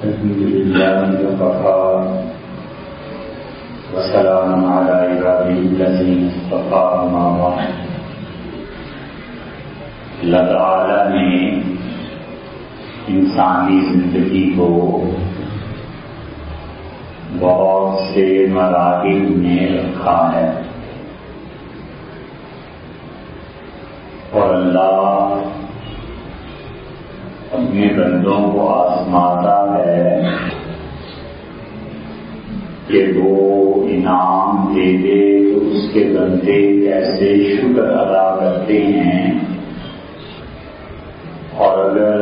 الحمد لله وكفى وسلام على عباده الذين اصطفى أما بعد. اللہ تعالیٰ نے انسانی زندگی کو بہت سے مراحل میں رکھا ہے اور اللہ اپنے بندوں کو آزماتا ہے کہ وہ انعام دے دے تو اس کے بندے کیسے شکر ادا کرتے ہیں، اور اگر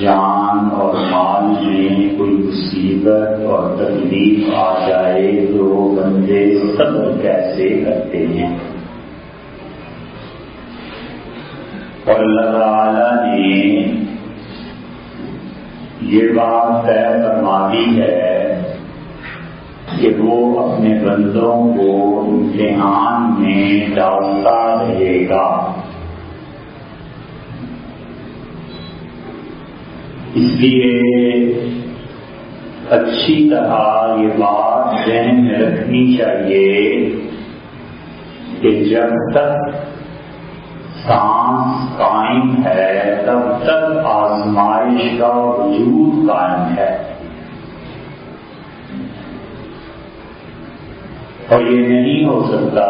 جان اور مال میں کوئی مصیبت اور تکلیف آ جائے تو بندے صبر کیسے کرتے ہیں. اور اللہ تعالیٰ نے یہ بات طے فرما دی ہے کہ وہ اپنے بندوں کو امتحان میں ڈالتا رہے گا. اس لیے اچھی طرح یہ بات ذہن میں رکھنی چاہیے کہ جب تک سانس قائم ہے تب تک آزمائش کا وجود قائم ہے، اور یہ نہیں ہو سکتا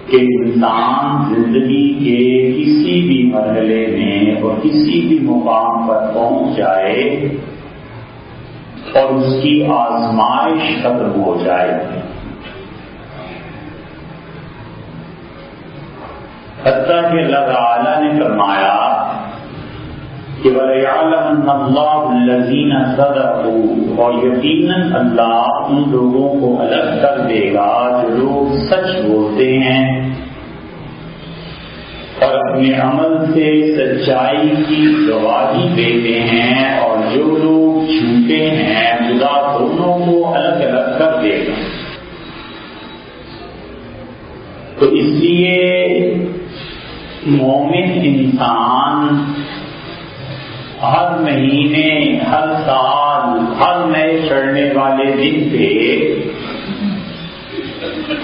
کہ انسان زندگی کے کسی بھی مرحلے میں اور کسی بھی مقام پر پہنچ جائے اور اس کی آزمائش ختم ہو جائے. حتیٰ کہ اللہ تعالیٰ نے فرمایا کہ وَلَيَعْلَمَنَّ اللَّهُ الَّذِينَ صَدَقُوا، اور یقیناً اللہ ان لوگوں کو الگ کر دے گا جو لوگ سچ بولتے ہیں اور اپنے عمل سے سچائی کی گواہی دیتے ہیں، اور جو لوگ جھوٹے ہیں خدا دونوں کو الگ الگ کر دے گا. تو اس لیے مومن انسان ہر مہینے، ہر سال، ہر نئے چڑھنے والے دن پہ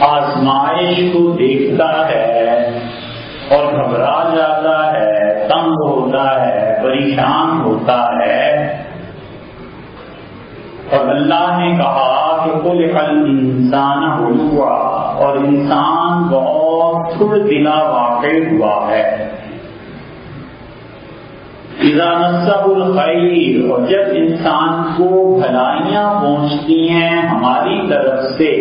آزمائش کو دیکھتا ہے اور گھبرا جاتا ہے، تنگ ہوتا ہے، پریشان ہوتا ہے. اور اللہ نے کہا کہ خلق الانسان ہلوعا، اور انسان بہت تھوڑ دلا واقع ہوا ہے. اذا مسہ الخیر، اور جب انسان کو بھلائیاں پہنچتی ہیں ہماری طرف سے،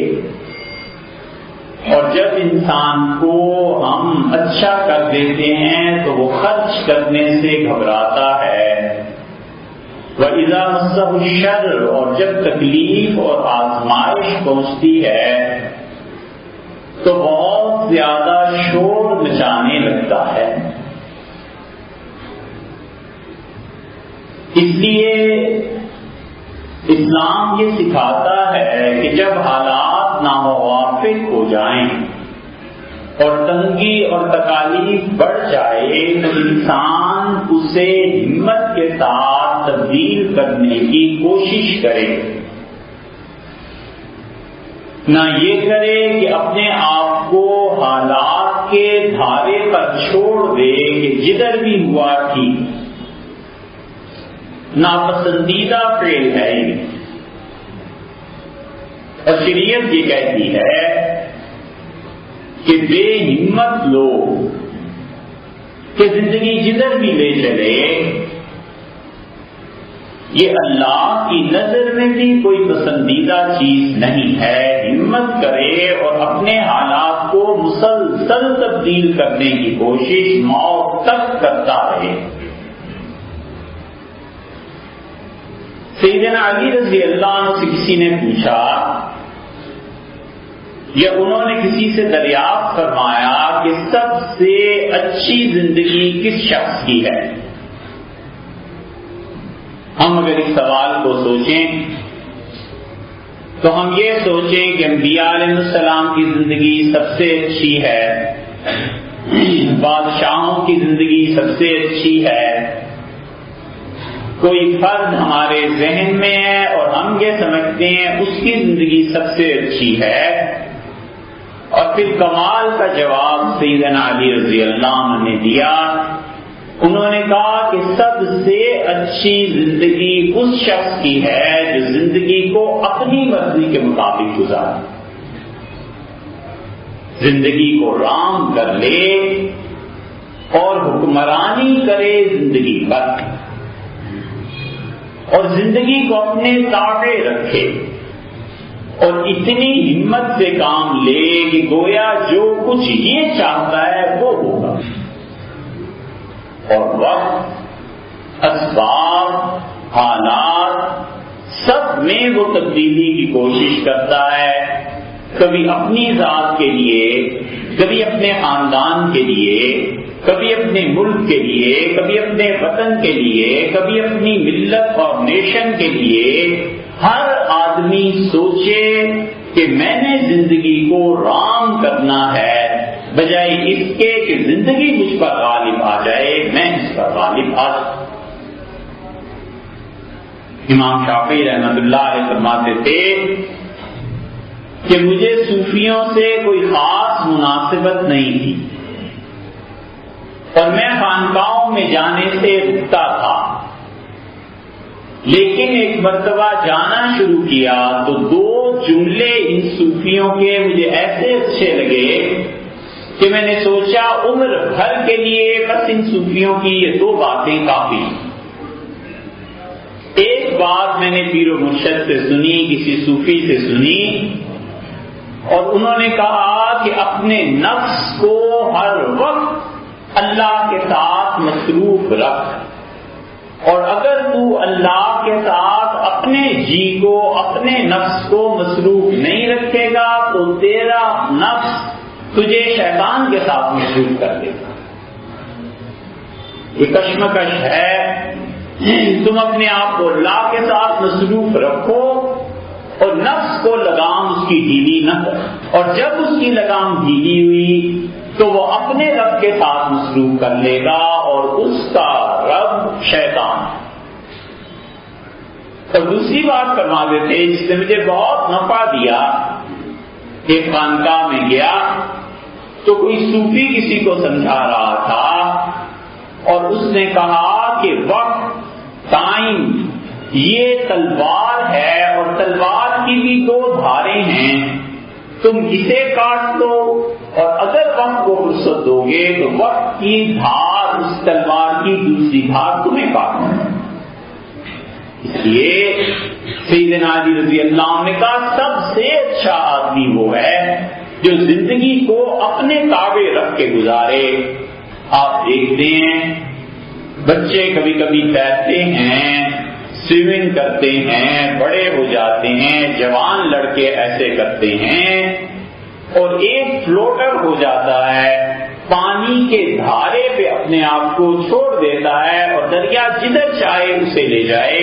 اور جب انسان کو ہم اچھا کر دیتے ہیں تو وہ خرچ کرنے سے گھبراتا ہے. وَإِذَا مَسَّهُ الشَّرُّ، اور جب تکلیف اور آزمائش پہنچتی ہے تو بہت زیادہ شور مچانے لگتا ہے. اس لیے اسلام یہ سکھاتا ہے کہ جب حالات ناموافق ہو جائیں اور تنگی اور تکالیف بڑھ جائے تو انسان اسے ہمت کے ساتھ تبدیل کرنے کی کوشش کرے، نہ یہ کرے کہ اپنے آپ کو حالات کے دھارے پر چھوڑ دے کہ جدھر بھی ہوا ٹھیک. ناپسندیدہ فعل ہے اور شریعت یہ کہتی ہے کہ بے ہمت لوگ کہ زندگی جدھر بھی لے چلے یہ اللہ کی نظر میں بھی کوئی پسندیدہ چیز نہیں ہے. ہمت کرے اور اپنے حالات کو مسلسل تبدیل کرنے کی کوشش موت تک کرتا رہے. سیدنا علی رضی اللہ عنہ سے کسی نے پوچھا یا انہوں نے کسی سے دریافت فرمایا کہ سب سے اچھی زندگی کس شخص کی ہے؟ ہم اگر اس سوال کو سوچیں تو ہم یہ سوچیں کہ انبیاء علیہ السلام کی زندگی سب سے اچھی ہے، بادشاہوں کی زندگی سب سے اچھی ہے، کوئی فرد ہمارے ذہن میں ہے اور ہم یہ سمجھتے ہیں اس کی زندگی سب سے اچھی ہے، اور پھر کمال کا جواب سیدنا علی رضی اللہ عنہ نے دیا. انہوں نے کہا کہ سب سے اچھی زندگی اس شخص کی ہے جو زندگی کو اپنی مرضی کے مطابق گزارے، زندگی کو رام کر لے اور حکمرانی کرے زندگی پر، اور زندگی کو اپنے تابع رکھے، اور اتنی ہمت سے کام لے کہ گویا جو کچھ یہ چاہتا ہے وہ ہوگا، اور وقت، اسباب، حالات سب میں وہ تبدیلی کی کوشش کرتا ہے، کبھی اپنی ذات کے لیے، کبھی اپنے خاندان کے لیے، کبھی اپنے ملک کے لیے، کبھی اپنے وطن کے لیے، کبھی اپنی ملت اور نیشن کے لیے. ہر آدمی سوچے کہ میں نے زندگی کو رام کرنا ہے، بجائے اس کے کہ زندگی مجھ پر غالب آ جائے، میں اس پر غالب آ جاؤں. امام شافعی رحمۃ اللہ علیہ فرماتے تھے کہ مجھے صوفیوں سے کوئی خاص مناسبت نہیں تھی، اور میں خانقاہوں میں جانے سے رکتا تھا، لیکن ایک مرتبہ جانا شروع کیا تو 2 جملے ان صوفیوں کے مجھے ایسے اچھے لگے کہ میں نے سوچا عمر بھر کے لیے بس ان صوفیوں کی یہ 2 باتیں کافی. ایک بات میں نے پیر و مرشد سے سنی، کسی صوفی سے سنی، اور انہوں نے کہا کہ اپنے نفس کو ہر وقت اللہ کے ساتھ مصروف رکھ، اور اگر تو اللہ کے ساتھ اپنے جی کو، اپنے نفس کو مصروف نہیں رکھے گا تو تیرا نفس تجھے شیطان کے ساتھ مصروف کر دے گا. یہ کشمکش ہے. تم اپنے آپ کو اللہ کے ساتھ مصروف رکھو اور نفس کو لگام اس کی ڈھیلی نہ کرو، اور جب اس کی لگام ڈھیلی ہوئی تو وہ اپنے رب کے ساتھ مصروف کر لے گا، اور اس کا رب شیطان. اور دوسری بات فرما دیتے جس نے مجھے بہت نفع دیا. ایک خانقاہ میں گیا تو کوئی صوفی کسی کو سمجھا رہا تھا، اور اس نے کہا کہ وقت، ٹائم یہ تلوار ہے، اور تلوار کی بھی 2 دھاریں ہیں، تم اسے کاٹ دو، اور اگر وقت کو فرصت دو گے تو وقت کی دھار اس تلوار کی دوسری دھار تمہیں کاٹنا ہے. اس لیے سیدنا علی رضی اللہ عنہ نے کہا سب سے اچھا آدمی وہ ہے جو زندگی کو اپنے تابع رکھ کے گزارے. آپ دیکھتے ہیں بچے کبھی کبھی تیرتے ہیں، سوئمنگ کرتے ہیں، بڑے ہو جاتے ہیں، جوان لڑکے ایسے کرتے ہیں، اور ایک فلوٹر ہو جاتا ہے، پانی کے دھارے پہ اپنے آپ کو چھوڑ دیتا ہے اور دریا جدھر چاہے اسے لے جائے.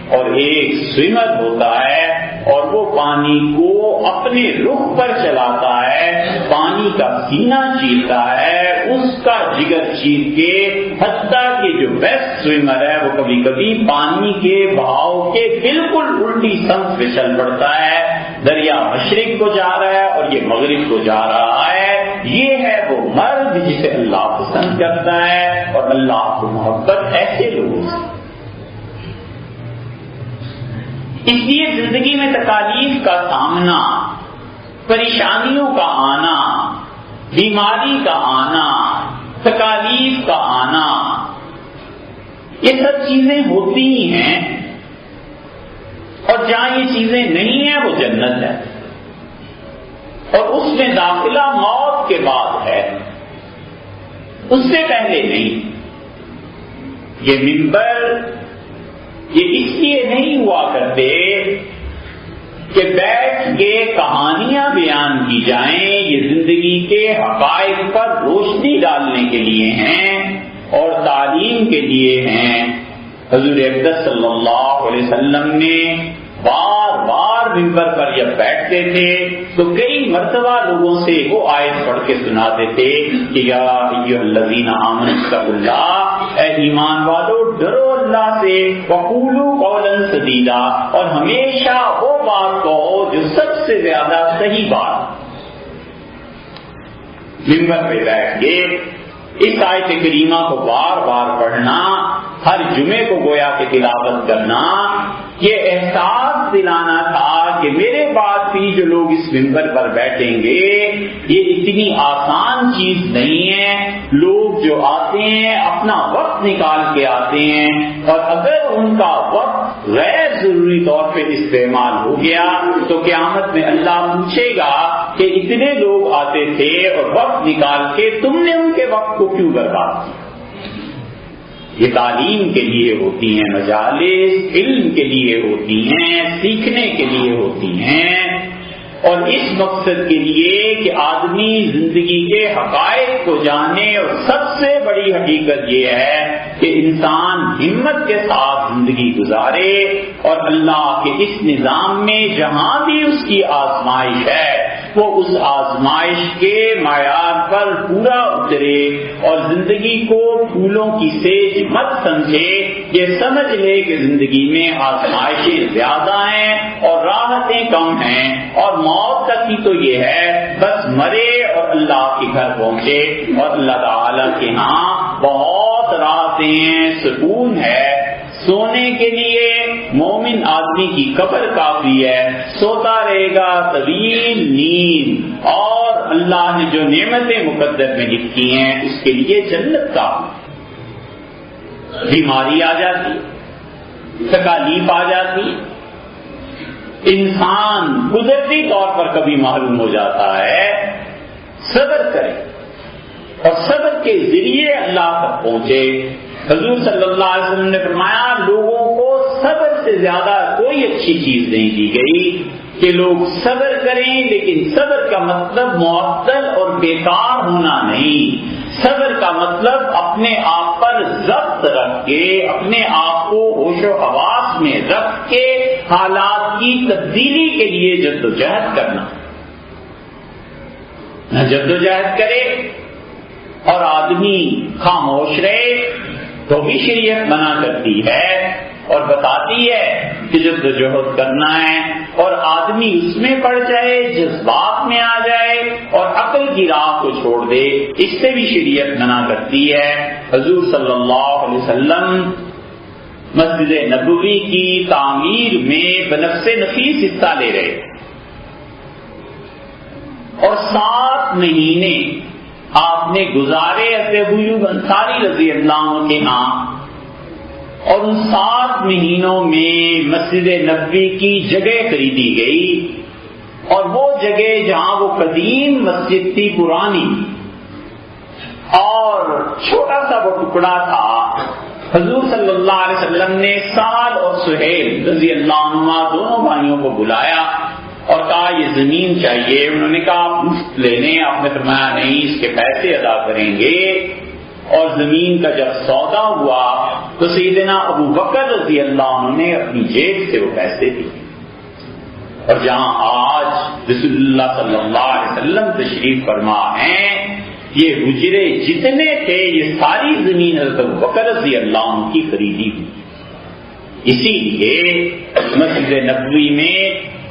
اور ایک سوئمر ہوتا ہے اور وہ پانی کو اپنے رخ پر چلاتا ہے، پانی کا سینہ چیرتا ہے، اس کا جگر چیر کے، حتیٰ کہ جو بیسٹ سوئمر ہے وہ کبھی کبھی پانی کے بہاؤ کے بالکل الٹی سمت پہ چل پڑتا ہے. دریا مشرق کو جا رہا ہے اور یہ مغرب کو جا رہا ہے. یہ ہے وہ مرد جسے اللہ پسند کرتا ہے، اور اللہ کو محبت ایسے لوگوں سے. اس لیے زندگی میں تکالیف کا سامنا، پریشانیوں کا آنا، بیماری کا آنا، تکالیف کا آنا، یہ سب چیزیں ہوتی ہی ہیں. اور جہاں یہ چیزیں نہیں ہیں وہ جنت ہے، اور اس میں داخلہ موت کے بعد ہے، اس سے پہلے نہیں. یہ منبر یہ اس لیے نہیں ہوا کرتے کہ بیٹھ کے کہانیاں بیان کی جائیں، یہ زندگی کے حقائق پر روشنی ڈالنے کے لیے ہیں اور تعلیم کے لیے ہیں. حضور اقدس صلی اللہ علیہ وسلم نے بار بار منبر پر جب بیٹھتے تھے تو کئی مرتبہ لوگوں سے وہ آیت پڑھ کے سناتے تھے کہ یا ایھا الذین آمنوا اتقوا اللہ، اے ایمان والو ڈرو اللہ سے وقولوا قولا سدیدا، اور ہمیشہ وہ بات کہو جو سب سے زیادہ صحیح بات۔ ممبر پہ بیٹھ کے اس آیت کریمہ کو بار بار پڑھنا، ہر جمعے کو گویا کہ تلاوت کرنا، یہ احساس دلانا تھا کہ میرے بعد بھی جو لوگ اس ممبر پر بیٹھیں گے یہ اتنی آسان چیز نہیں ہے۔ لوگ جو آتے ہیں اپنا وقت نکال کے آتے ہیں، اور اگر ان کا وقت غیر ضروری طور پہ استعمال ہو گیا تو قیامت میں اللہ پوچھے گا کہ اتنے لوگ آتے تھے اور وقت نکال کے تم نے ان کے وقت کو کیوں برباد کیا۔ یہ تعلیم کے لیے ہوتی ہیں مجالس، علم کے لیے ہوتی ہیں، سیکھنے کے لیے ہوتی ہیں، اور اس مقصد کے لیے کہ آدمی زندگی کے حقائق کو جانے، اور سب سے بڑی حقیقت یہ ہے کہ انسان ہمت کے ساتھ زندگی گزارے، اور اللہ کے اس نظام میں جہاں بھی اس کی آزمائش ہے وہ اس آزمائش کے معیار پر پورا اترے، اور زندگی کو پھولوں کی سیج مت سمجھے، یہ سمجھ لے کہ زندگی میں آزمائشیں زیادہ ہیں اور راحتیں کم ہیں، اور موت تک ہی تو یہ ہے بس مرے اور اللہ کے گھر پہنچے، اور اللہ تعالیٰ کے ہاں بہت راحتیں ہیں، سکون ہے۔ سونے کے لیے مومن آدمی کی قبر کافی ہے، سوتا رہے گا طویل نیند، اور اللہ نے جو نعمتیں مقدر میں لکھی ہیں اس کے لیے جنت کافی۔ بیماری آ جاتی، تکالیف آ جاتی، انسان قدرتی طور پر کبھی محروم ہو جاتا ہے، صبر کرے اور صبر کے ذریعے اللہ تک پہنچے۔ حضور صلی اللہ علیہ وسلم نے فرمایا لوگوں کو صبر سے زیادہ کوئی اچھی چیز نہیں دی گئی کہ لوگ صبر کریں، لیکن صبر کا مطلب معطل اور بیکار ہونا نہیں، صبر کا مطلب اپنے آپ پر ضبط رکھ کے، اپنے آپ کو ہوش و حواس میں رکھ کے حالات کی تبدیلی کے لیے جدوجہد کرنا۔ نہ جدوجہد کرے اور آدمی خاموش رہے تو بھی شریعت منع کرتی ہے اور بتاتی ہے کہ جدوجہد کرنا ہے، اور آدمی اس میں پڑ جائے، جذبات میں آ جائے اور عقل کی راہ کو چھوڑ دے، اس سے بھی شریعت منع کرتی ہے۔ حضور صلی اللہ علیہ وسلم مسجد نبوی کی تعمیر میں بنفس نفیس حصہ لے رہے، اور 7 مہینے آپ نے گزارے حضرت ابو ایوب انصاری رضی اللہ عنہ کے ہاں، اور ان 7 مہینوں میں مسجد نبوی کی جگہ خریدی گئی، اور وہ جگہ جہاں وہ قدیم مسجد تھی پرانی، اور چھوٹا سا وہ ٹکڑا تھا، حضور صلی اللہ علیہ وسلم نے سعد اور سہیل رضی اللہ عنہما دونوں بھائیوں کو بلایا اور کہا یہ زمین چاہیے۔ انہوں نے کہا آپ مفت لے لیں، آپ نے فرمایا نہیں، اس کے پیسے ادا کریں گے۔ اور زمین کا جب سودا ہوا تو سیدنا ابو بکر رضی اللہ عنہ نے اپنی جیب سے وہ پیسے دیے، اور جہاں آج رسول اللہ صلی اللہ علیہ وسلم تشریف فرما ہیں، یہ حجرے جتنے تھے یہ ساری زمین حضرت ابو بکر رضی اللہ عنہ کی خریدی ہوئی۔ اسی لیے مسجد نبوی میں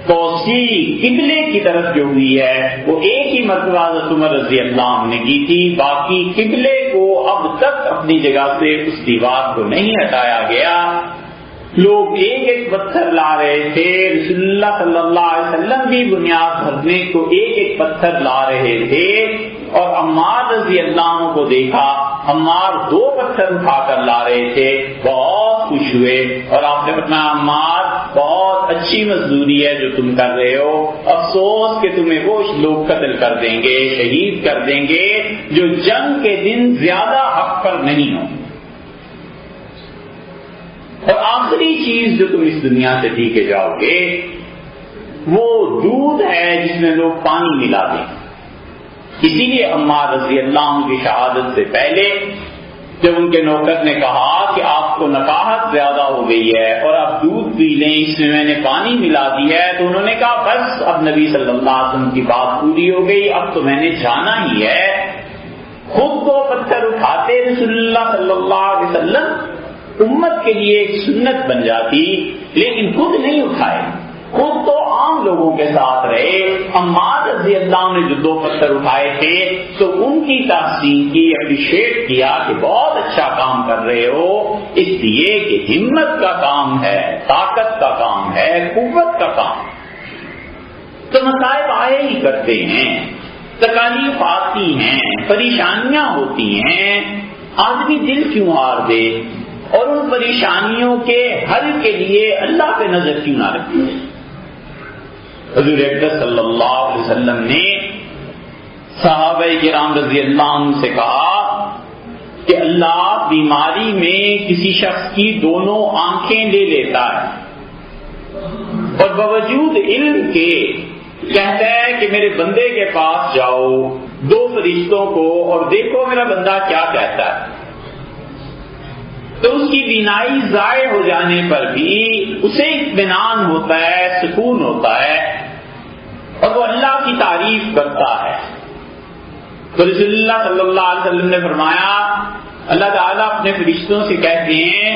توسیع قبلے کی طرف جو ہوئی ہے وہ ایک ہی مرتبہ حضرت عمر رضی اللہ عنہ نے کی تھی، باقی قبلے کو اب تک اپنی جگہ سے اس دیوار کو نہیں ہٹایا گیا۔ لوگ ایک ایک پتھر لا رہے تھے، رسول اللہ صلی اللہ علیہ وسلم بھی بنیاد بھرنے کو ایک ایک پتھر لا رہے تھے، اور عمار رضی اللہ عنہ کو دیکھا، عمار 2 پتھر اٹھا کر لا رہے تھے، بہت خوش ہوئے، اور آپ نے فرمایا عمار بہت اچھی مزدوری ہے جو تم کر رہے ہو، افسوس کہ تمہیں وہ لوگ قتل کر دیں گے، شہید کر دیں گے جو جنگ کے دن زیادہ حق پر نہیں ہو۔ اور آخری چیز جو تم اس دنیا سے پی کے جاؤ گے وہ دودھ ہے جس میں لوگ پانی ملا دیں۔ اسی لیے عمار رضی اللہ عنہ کی شہادت سے پہلے جب ان کے نوکر نے کہا کہ آپ کو نقاہت زیادہ ہو گئی ہے اور آپ دودھ پی لیں، اس میں نے پانی ملا دی ہے، تو انہوں نے کہا بس اب نبی صلی اللہ علیہ وسلم کی بات پوری ہو گئی، اب تو میں نے جانا ہی ہے۔ خود 2 پتھر اٹھاتے رسول اللہ صلی اللہ علیہ وسلم امت کے لیے ایک سنت بن جاتی، لیکن خود نہیں اٹھائے، خود تو عام لوگوں کے ساتھ رہے۔ عمار رضی اللہ عنہ نے جو 2 پتھر اٹھائے تھے تو ان کی تحسین کی، اپریشیٹ کیا کہ بہت اچھا کام کر رہے ہو، اس لیے کہ ہمت کا کام ہے، طاقت کا کام ہے، قوت کا کام۔ تو مصائب آئے ہی کرتے ہیں، تکالیف آتی ہیں، پریشانیاں ہوتی ہیں، آدمی دل کیوں ہار دے اور ان پریشانیوں کے حل کے لیے اللہ پہ نظر کیوں نہ رکھے؟ حضور اقدس صلی اللہ علیہ وسلم نے صحابہ کرام رضی اللہ عنہ سے کہا کہ اللہ بیماری میں کسی شخص کی دونوں آنکھیں لے لیتا ہے اور باوجود علم کے کہتا ہے کہ میرے بندے کے پاس جاؤ 2 فرشتوں کو اور دیکھو میرا بندہ کیا کہتا ہے۔ تو اس کی بینائی ضائع ہو جانے پر بھی اسے اطمینان ہوتا ہے، سکون ہوتا ہے اور وہ اللہ کی تعریف کرتا ہے۔ تو رسول اللہ صلی اللہ علیہ وسلم نے فرمایا، اللہ تعالیٰ اپنے فرشتوں سے کہتے ہیں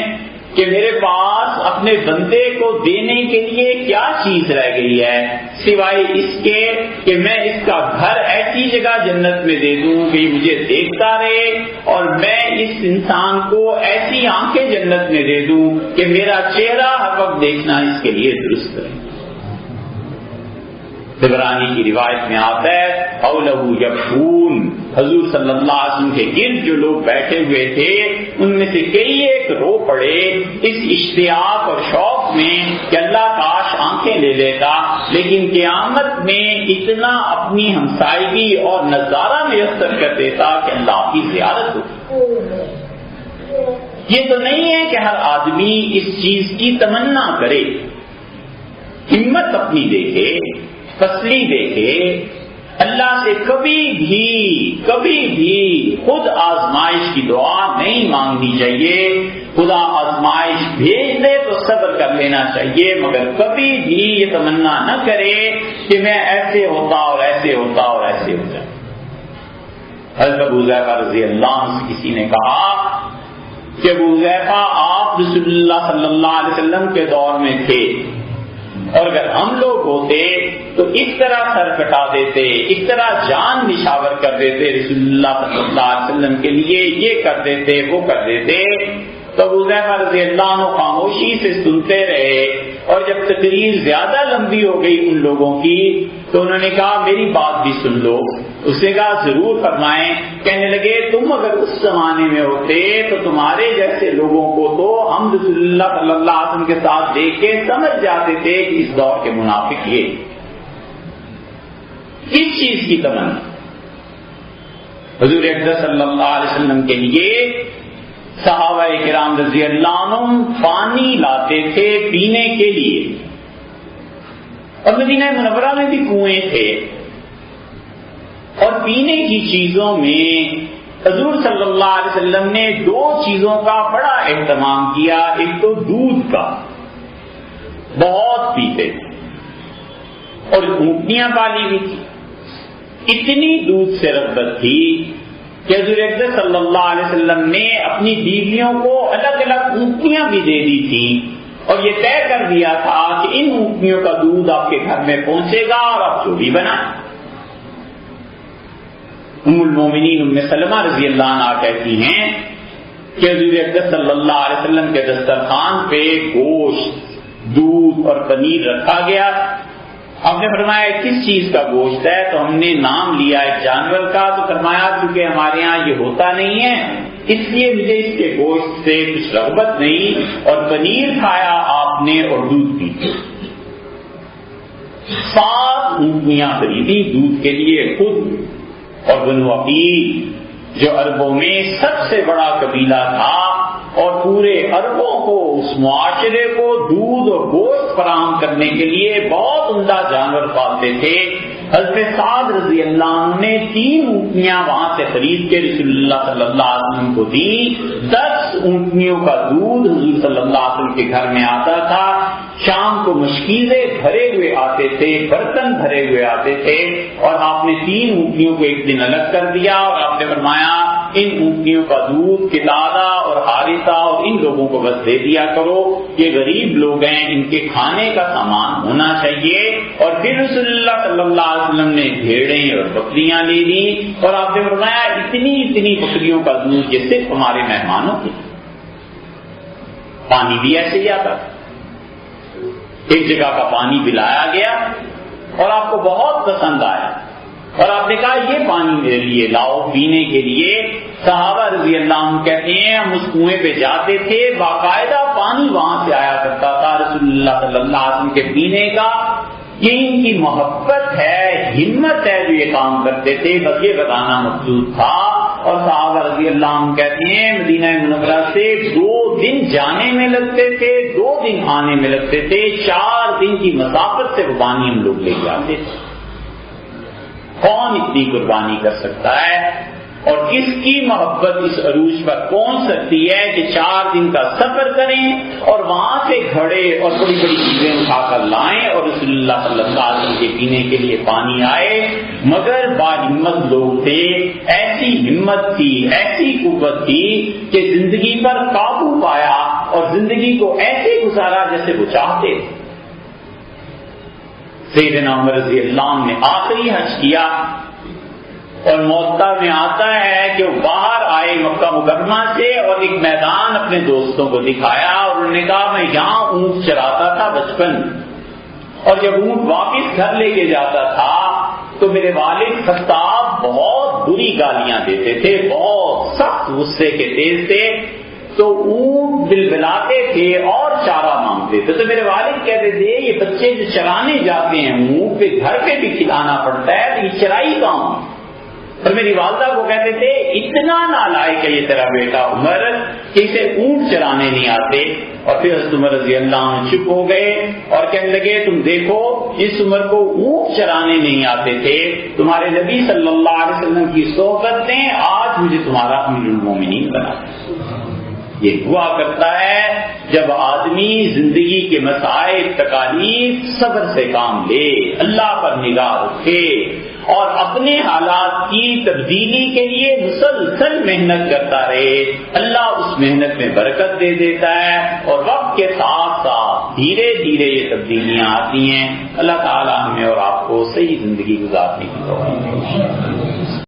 کہ میرے پاس اپنے بندے کو دینے کے لیے کیا چیز رہ گئی ہے سوائے اس کے کہ میں اس کا گھر ایسی جگہ جنت میں دے دوں کہ مجھے دیکھتا رہے، اور میں اس انسان کو ایسی آنکھیں جنت میں دے دوں کہ میرا چہرہ ہر وقت دیکھنا اس کے لیے درست رہے۔ طبرانی کی روایت میں آتا ہے حولہ یبکون، حضور صلی اللہ علیہ وسلم کے گرد جو لوگ بیٹھے ہوئے تھے ان میں سے کئی ایک رو پڑے اس اشتیاق اور شوق میں کہ اللہ کاش آنکھیں لے لیتا، لیکن قیامت میں اتنا اپنی ہمسائیگی اور نظارہ میسر کر دیتا کہ اللہ کی زیارت ہوتی۔ یہ تو نہیں ہے کہ ہر آدمی اس چیز کی تمنا کرے، ہمت اپنی دیکھے، تسلی دیکھے، اللہ سے کبھی بھی خود آزمائش کی دعا نہیں مانگنی چاہیے۔ خدا آزمائش بھیج دے تو صبر کر لینا چاہیے، مگر کبھی بھی یہ تمنا نہ کرے کہ میں ایسے ہوتا اور ایسے ہوتا اور ایسے ہو جائے۔ حضرت ابو حذیفہ رضی اللہ عنہ سے کسی نے کہا کہ ابو حذیفہ آپ رسول اللہ صلی اللہ علیہ وسلم کے دور میں تھے، اور اگر ہم لوگ ہوتے تو اس طرح سر کٹا دیتے، اس طرح جان نشاور کر دیتے رسول اللہ صلی اللہ علیہ وسلم کے لیے، یہ کر دیتے وہ کر دیتے۔ تو ابو حذیفہ رضی اللہ عنہ خاموشی سے سنتے رہے، اور جب تقریر زیادہ لمبی ہو گئی ان لوگوں کی تو انہوں نے کہا میری بات بھی سن لو۔ اس نے کہا ضرور فرمائیں۔ کہنے لگے تم اگر اس زمانے میں ہوتے تو تمہارے جیسے لوگوں کو تو ہم رسول اللہ صلی اللہ علیہ وسلم کے ساتھ دیکھ کے سمجھ جاتے تھے کہ اس دور کے منافق یہ کس چیز کی تمنا۔ حضور اقدس صلی اللہ علیہ وسلم کے لیے صحابہ کرام رضی اللہ عنہم پانی لاتے تھے پینے کے لیے، اور مدینہ منورہ میں بھی کنویں تھے، اور پینے کی چیزوں میں حضور صلی اللہ علیہ وسلم نے 2 چیزوں کا بڑا اہتمام کیا۔ ایک تو دودھ کا، بہت پیتے تھے، اور اونٹنیاں پالی ہوئی تھی، اتنی دودھ سے رغبت تھی کہ حضور اقدس صلی اللہ علیہ وسلم نے اپنی بیویوں کو الگ الگ اونٹنیاں بھی دے دی تھی، اور یہ طے کر دیا تھا کہ ان اونٹنیوں کا دودھ آپ کے گھر میں پہنچے گا اور آپ جو بھی بنائیں۔ ام المومنین ام سلمہ رضی اللہ عنہا کہتی ہیں کہ حضور اقدس صلی اللہ علیہ وسلم کے دسترخوان پہ گوشت، دودھ اور پنیر رکھا گیا۔ آپ نے فرمایا کس چیز کا گوشت ہے؟ تو ہم نے نام لیا ایک جانور کا، تو فرمایا کیونکہ ہمارے ہاں یہ ہوتا نہیں ہے اس لیے مجھے اس کے گوشت سے کچھ رغبت نہیں، اور پنیر کھایا آپ نے اور دودھ پی۔ 7 اونٹنیاں خریدی دودھ کے لیے خود، اور بنو عقیل جو عربوں میں سب سے بڑا قبیلہ تھا اور پورے عربوں کو، اس معاشرے کو دودھ اور گوشت فراہم کرنے کے لیے بہت عمدہ جانور پالتے تھے، حضرت سعد رضی اللہ عنہ نے 3 اونٹنیاں وہاں سے خرید کے رسول اللہ صلی اللہ علیہ وسلم کو دی۔ 10 اونٹنیوں کا دودھ حضور صلی اللہ علیہ وسلم کے گھر میں آتا تھا۔ شام کو مشکیزیں بھرے ہوئے آتے تھے، برتن بھرے ہوئے آتے تھے، اور آپ نے 3 اونٹنیوں کو ایک دن الگ کر دیا اور آپ نے فرمایا ان اونٹنیوں کا دودھ قتادہ اور حارثہ اور ان لوگوں کو بس دے دیا کرو، یہ غریب لوگ ہیں، ان کے کھانے کا سامان ہونا چاہیے۔ اور پھر رسول اللہ صلی اللہ علیہ وسلم نے بھیڑیں اور بکریاں لے لی اور آپ نے فرمایا اتنی بکریوں کا دودھ یہ صرف ہمارے مہمانوں کے، پانی بھی ایسے ہی آتا تھا۔ ایک جگہ کا پانی پلایا گیا اور آپ کو بہت پسند آیا اور آپ نے کہا یہ پانی میرے لیے لاؤ پینے کے لیے۔ صحابہ رضی اللہ عنہ کہتے ہیں ہم اس کنویں پہ جاتے تھے، باقاعدہ پانی وہاں سے آیا کرتا تھا رسول اللہ صلی اللہ علیہ وسلم کے پینے کا۔ یہ ان کی محبت ہے، ہمت ہے جو یہ کام کرتے تھے، بس یہ بتانا مقصود تھا۔ اور صحابہ رضی اللہ عنہ کہتے ہیں مدینہ منورہ سے 2 دن جانے میں لگتے تھے، 2 دن آنے میں لگتے تھے، 4 دن کی مسافت سے قربانی ہم لوگ لے جاتے تھے۔ کون اتنی قربانی کر سکتا ہے اور کس کی محبت اس عروج پر پہنچ سکتی ہے کہ 4 دن کا سفر کریں اور وہاں سے گھڑے اور بڑی بڑی چیزیں اٹھا کر لائیں اور رسول اللہ صلی اللہ علیہ وسلم کے پینے کے لیے پانی آئے۔ مگر باہمت لوگ تھے، ایسی ہمت تھی، ایسی قوت تھی کہ زندگی پر قابو پایا اور زندگی کو ایسے گزارا جیسے وہ چاہتے۔ سیدنا عمر رضی اللہ عنہ نے آخری حج کیا اور موطا میں آتا ہے کہ وہ باہر آئے مکہ مکرمہ سے اور ایک میدان اپنے دوستوں کو دکھایا اور انہوں نے کہا میں یہاں اونٹ چراتا تھا بچپن، اور جب اونٹ واپس گھر لے کے جاتا تھا تو میرے والد خطاب بہت بری گالیاں دیتے تھے، بہت سخت غصے کے تیز تھے، تو اونٹ بلبلاتے تھے اور چارہ مانگتے تھے۔ تو میرے والد کہتے تھے یہ بچے جو چرانے جاتے ہیں اونٹ پہ گھر پہ بھی کھلانا پڑتا ہے تو یہ چرائی کہاں؟ اور میری والدہ کو کہتے تھے اتنا نالائق ہے یہ تیرا بیٹا عمر کہ اسے اونٹ چرانے نہیں آتے۔ اور پھر حضرت عمر رضی اللہ عنہ چپ ہو گئے اور کہنے لگے تم دیکھو جس عمر کو اونٹ چرانے نہیں آتے تھے تمہارے نبی صلی اللہ علیہ وسلم کی صحبت نے آج مجھے تمہارا امیر المومنین بنا۔ یہ ہوا کرتا ہے جب آدمی زندگی کے مسائل تکالیف صبر سے کام لے، اللہ پر نگاہ رکھے اور اپنے حالات کی تبدیلی کے لیے مسلسل محنت کرتا رہے، اللہ اس محنت میں برکت دے دیتا ہے اور وقت کے ساتھ ساتھ دھیرے دھیرے یہ تبدیلیاں آتی ہیں۔ اللہ تعالیٰ ہمیں اور آپ کو صحیح زندگی گزارنے کی توفیق دے۔